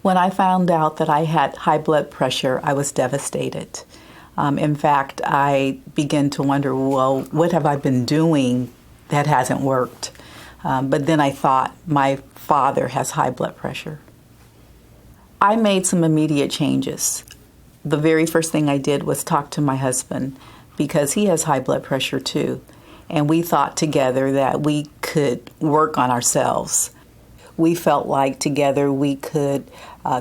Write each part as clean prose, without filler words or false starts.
When I found out that I had high blood pressure, I was devastated. In fact, I began to wonder, well, what have I been doing that hasn't worked? But then I thought, my father has high blood pressure. I made some immediate changes. The very first thing I did was talk to my husband because he has high blood pressure too. And we thought together that we could work on ourselves. We felt like together we could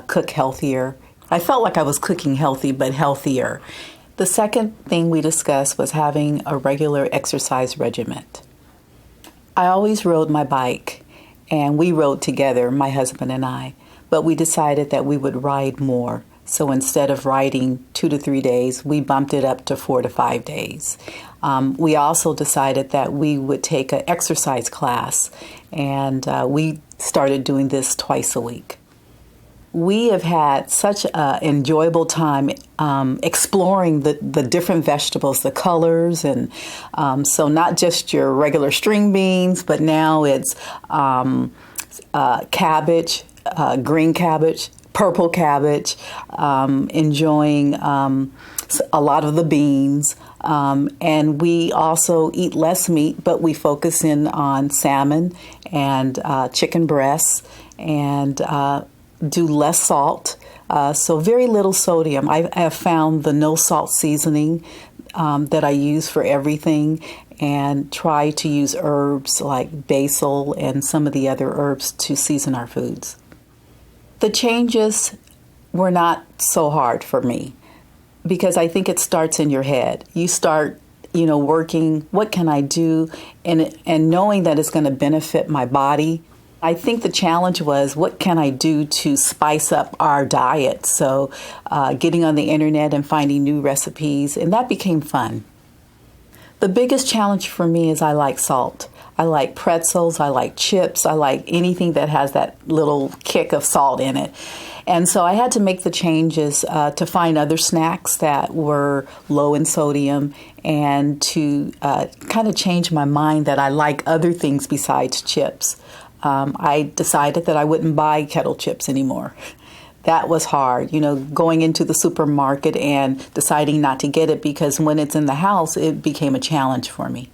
cook healthier. I felt like I was cooking healthy, but healthier. The second thing we discussed was having a regular exercise regimen. I always rode my bike, and we rode together, my husband and I, but we decided that we would ride more. So instead of riding 2 to 3 days, we bumped it up to 4 to 5 days. We also decided that we would take an exercise class, and we started doing this twice a week. We have had such an enjoyable time exploring the different vegetables, the colors, and so not just your regular string beans, but now it's cabbage, green cabbage, purple cabbage, enjoying a lot of the beans. And we also eat less meat, but we focus in on salmon and chicken breasts and do less salt. So very little sodium. I have found the no salt seasoning that I use for everything, and try to use herbs like basil and some of the other herbs to season our foods. The changes were not so hard for me because I think it starts in your head. You start, working, what can I do? And knowing that it's going to benefit my body. I think the challenge was, what can I do to spice up our diet? So getting on the internet and finding new recipes, and that became fun. The biggest challenge for me is I like salt. I like pretzels, I like chips, I like anything that has that little kick of salt in it. And so I had to make the changes to find other snacks that were low in sodium and to kind of change my mind that I like other things besides chips. I decided that I wouldn't buy kettle chips anymore. That was hard, going into the supermarket and deciding not to get it because when it's in the house, it became a challenge for me.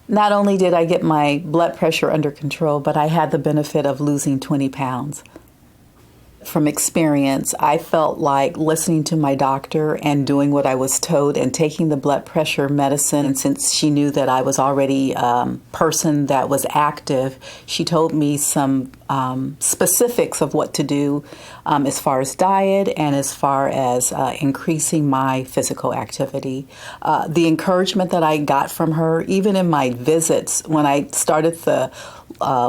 Not only did I get my blood pressure under control, but I had the benefit of losing 20 pounds. From experience, I felt like listening to my doctor and doing what I was told and taking the blood pressure medicine. And since she knew that I was already a person that was active, she told me some specifics of what to do as far as diet and as far as increasing my physical activity. The encouragement that I got from her, even in my visits, when I started the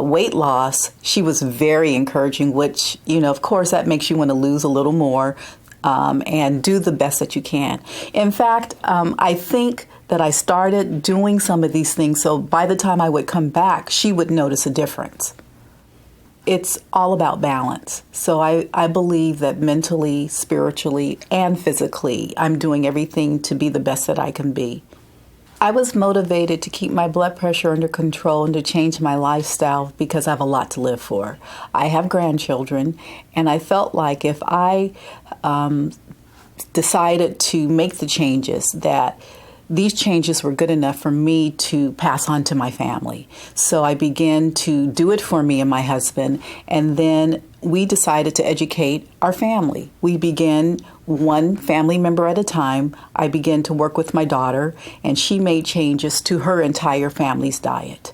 weight loss, she was very encouraging, which, of course, that makes you want to lose a little more and do the best that you can. In fact, I think that I started doing some of these things, so by the time I would come back, she would notice a difference. It's all about balance. So I believe that mentally, spiritually, and physically, I'm doing everything to be the best that I can be. I was motivated to keep my blood pressure under control and to change my lifestyle because I have a lot to live for. I have grandchildren, and I felt like if I decided to make the changes, that these changes were good enough for me to pass on to my family. So I began to do it for me and my husband, and then we decided to educate our family. We began one family member at a time. I began to work with my daughter, and she made changes to her entire family's diet.